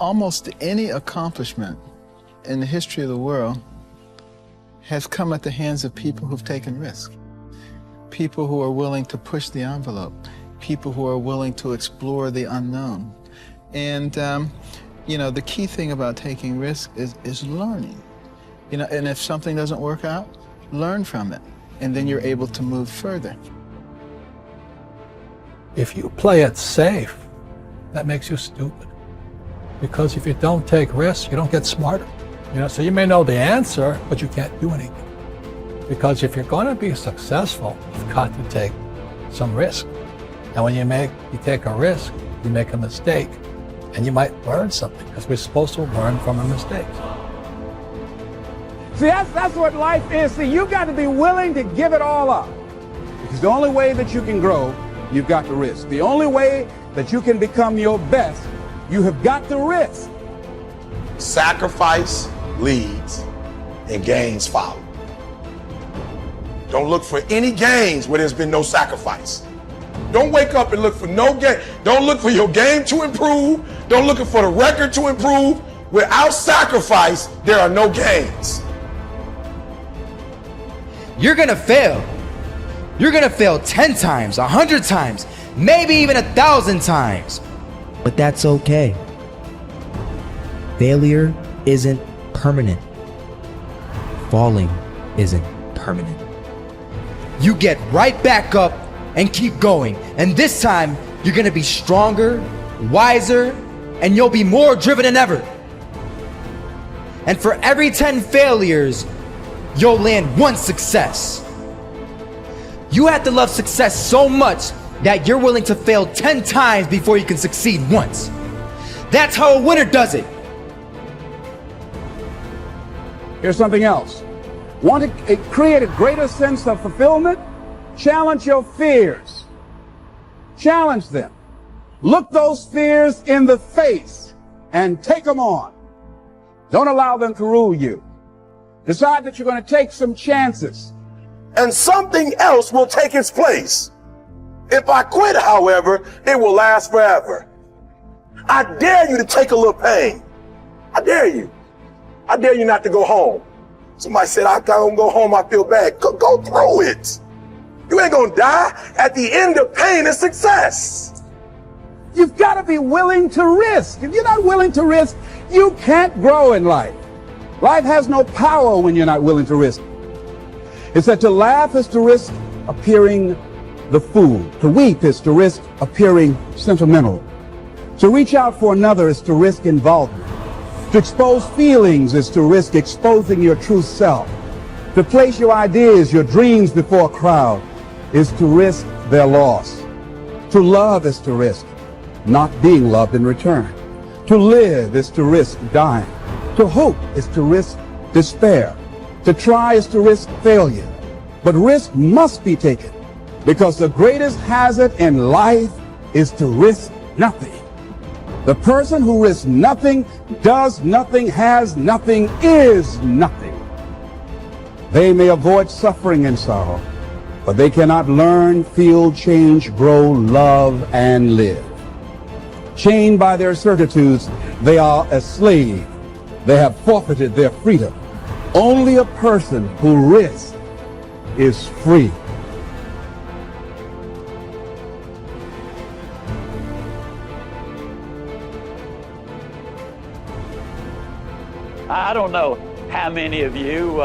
Almost any accomplishment in the history of the world has come at the hands of people who've taken risks. People who are willing to push the envelope. People who are willing to explore the unknown. And, you know, the key thing about taking risks is learning. You know, and if something doesn't work out, learn from it. And then you're able to move further. If you play it safe, that makes you stupid. Because if you don't take risks, you don't get smarter. You know, so you may know the answer, but you can't do anything. Because if you're going to be successful, you've got to take some risk. And when you take a risk, you make a mistake, and you might learn something, because we're supposed to learn from our mistakes. See, that's what life is. See, you've got to be willing to give it all up. Because the only way that you can grow, you've got to risk. The only way that you can become your best, you have got to risk. Sacrifice leads and gains follow. Don't look for any gains where there's been no sacrifice. Don't wake up and look for no gain. Don't look for your game to improve. Don't look for the record to improve. Without sacrifice, there are no gains. You're gonna fail. You're gonna fail 10 times, 100 times, maybe even 1,000 times. But that's okay. Failure isn't permanent. Falling isn't permanent. You get right back up and keep going. And this time, you're gonna be stronger, wiser, and you'll be more driven than ever. And for every 10 failures, you'll land one success. You have to love success so much that you're willing to fail 10 times before you can succeed once. That's how a winner does it. Here's something else. Want to create a greater sense of fulfillment? Challenge your fears. Challenge them. Look those fears in the face and take them on. Don't allow them to rule you. Decide that you're going to take some chances. And something else will take its place. If I quit, however, it will last forever. I dare you to take a little pain. I dare you. I dare you not to go home. Somebody said, I don't go home, I feel bad. Go through it. You ain't gonna die. At the end of pain is success. You've got to be willing to risk. If you're not willing to risk, you can't grow in life. Life has no power when you're not willing to risk. It's that to laugh is to risk appearing the fool. To weep is to risk appearing sentimental. To reach out for another is to risk involvement. To expose feelings is to risk exposing your true self. To place your ideas, your dreams before a crowd is to risk their loss. To love is to risk not being loved in return. To live is to risk dying. To hope is to risk despair. To try is to risk failure. But risk must be taken, because the greatest hazard in life is to risk nothing. The person who risks nothing, does nothing, has nothing, is nothing. They may avoid suffering and sorrow, but they cannot learn, feel, change, grow, love, and live. Chained by their certitudes, they are a slave. They have forfeited their freedom. Only a person who risks is free. I don't know how many of you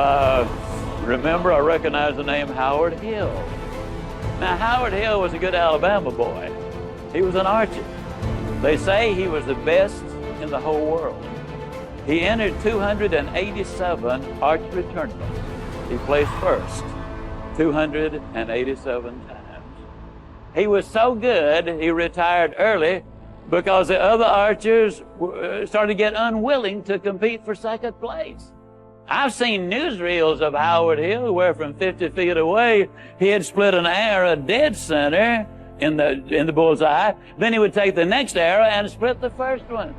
remember or recognize the name Howard Hill. Now, Howard Hill was a good Alabama boy. He was an archer. They say he was the best in the whole world. He entered 287 archery tournaments. He placed first 287 times. He was so good, he retired early because the other archers started to get unwilling to compete for second place. I've seen newsreels of Howard Hill where from 50 feet away, he had split an arrow dead center in the bullseye. Then he would take the next arrow and split the first one.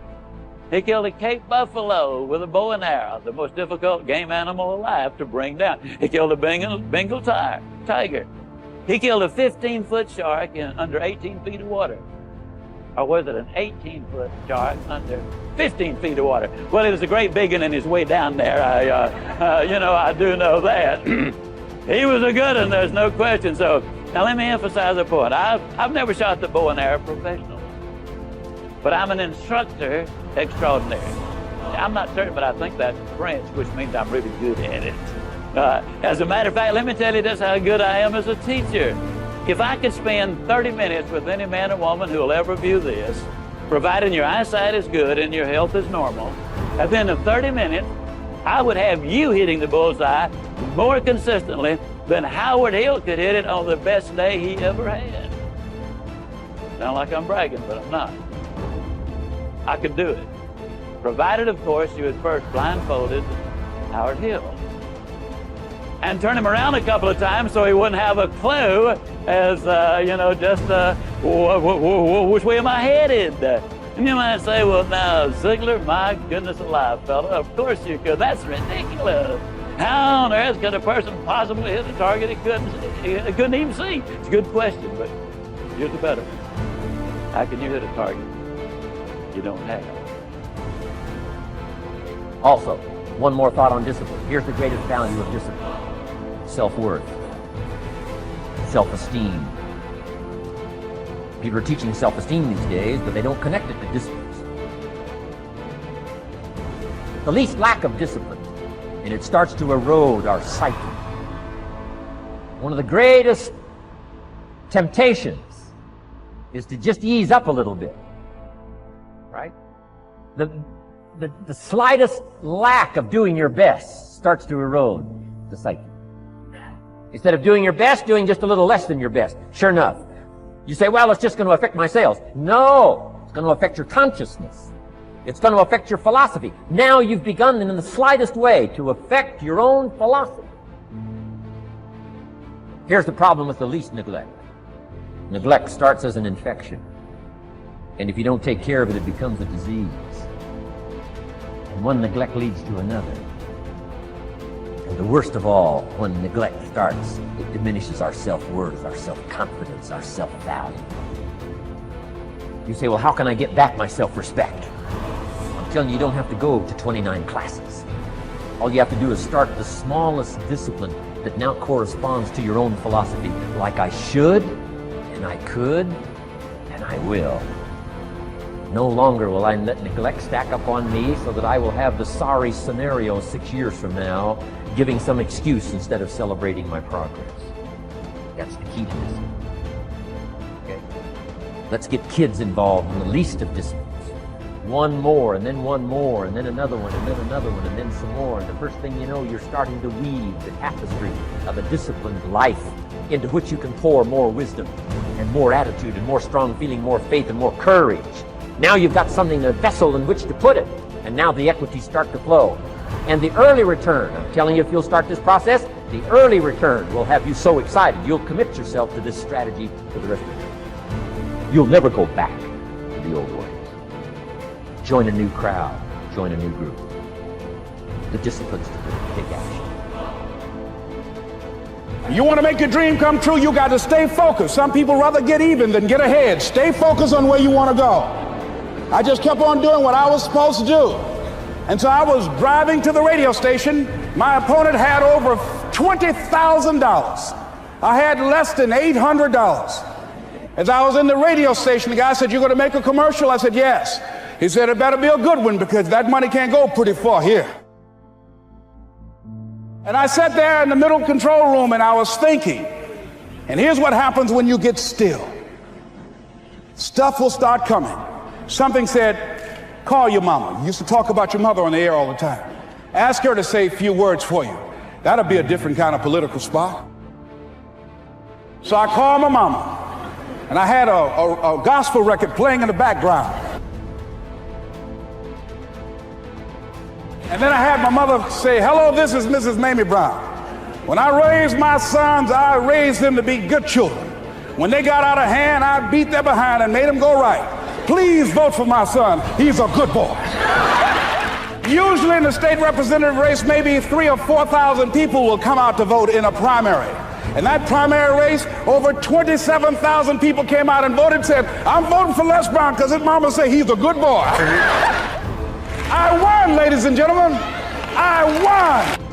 He killed a Cape buffalo with a bow and arrow, the most difficult game animal alive to bring down. He killed a Bengal tiger. He killed a 15-foot shark in under 18 feet of water. or was it an 18-foot shark under 15 feet of water? Well, it was a great big one in his way down there. I do know that. He was a good one, there's no question. So now let me emphasize a point. I've never shot the bow and arrow professionally, but I'm an instructor extraordinary. I'm not certain, but I think that's French, which means I'm really good at it. As a matter of fact, let me tell you just how good I am as a teacher. If I could spend 30 minutes with any man or woman who will ever view this, providing your eyesight is good and your health is normal, at the end of 30 minutes, I would have you hitting the bullseye more consistently than Howard Hill could hit it on the best day he ever had. Sound like I'm bragging, but I'm not. I could do it. Provided, of course, you had first blindfolded Howard Hill and turn him around a couple of times so he wouldn't have a clue as, which way am I headed? And you might say, well, now, Ziglar, my goodness alive, fella, of course you could. That's ridiculous. How on earth could a person possibly hit a target he couldn't even see? It's a good question, but here's the better one. How can you hit a target you don't have? Also, one more thought on discipline. Here's the greatest value of discipline. Self-worth. Self-esteem. People are teaching self-esteem these days, but they don't connect it to discipline. The least lack of discipline, and it starts to erode our psyche. One of the greatest temptations is to just ease up a little bit, right? The slightest lack of doing your best starts to erode the psyche. Instead of doing your best, doing just a little less than your best. Sure enough. You say, well, it's just going to affect my sales. No, it's going to affect your consciousness. It's going to affect your philosophy. Now you've begun in the slightest way to affect your own philosophy. Here's the problem with the least neglect. Neglect starts as an infection. And if you don't take care of it, it becomes a disease. And one neglect leads to another. And the worst of all, when neglect starts, it diminishes our self-worth, our self-confidence, our self-value. You say, well, how can I get back my self-respect? I'm telling you, you don't have to go to 29 classes. All you have to do is start the smallest discipline that now corresponds to your own philosophy, like I should, and I could, and I will. No longer will I let neglect stack up on me so that I will have the sorry scenario 6 years from now, giving some excuse instead of celebrating my progress. That's the key to this. Okay? Let's get kids involved in the least of disciplines. One more, and then one more, and then another one, and then another one, and then some more. And the first thing you know, you're starting to weave the tapestry of a disciplined life into which you can pour more wisdom and more attitude and more strong feeling, more faith and more courage. Now you've got something, a vessel in which to put it. And now the equities start to flow. And the early return, I'm telling you, if you'll start this process, the early return will have you so excited. You'll commit yourself to this strategy for the rest of your life. You'll never go back to the old ways. Join a new crowd. Join a new group. The disciplines to take action. You want to make your dream come true, you got to stay focused. Some people rather get even than get ahead. Stay focused on where you want to go. I just kept on doing what I was supposed to do. And so I was driving to the radio station. My opponent had over $20,000. I had less than $800. As I was in the radio station, the guy said, "You're going to make a commercial?" I said, "Yes." He said, "It better be a good one because that money can't go pretty far here." And I sat there in the middle control room and I was thinking, and here's what happens when you get still. Stuff will start coming. Something said, "Call your mama." You used to talk about your mother on the air all the time. Ask her to say a few words for you. That'll be a different kind of political spot. So I called my mama, and I had a gospel record playing in the background. And then I had my mother say, "Hello, this is Mrs. Mamie Brown. When I raised my sons, I raised them to be good children. When they got out of hand, I beat their behind and made them go right. Please vote for my son. He's a good boy." Usually in the state representative race, maybe 3,000 or 4,000 people will come out to vote in a primary. In that primary race, over 27,000 people came out and voted and said, I'm voting for Les Brown because his mama said he's a good boy. I won, ladies and gentlemen. I won.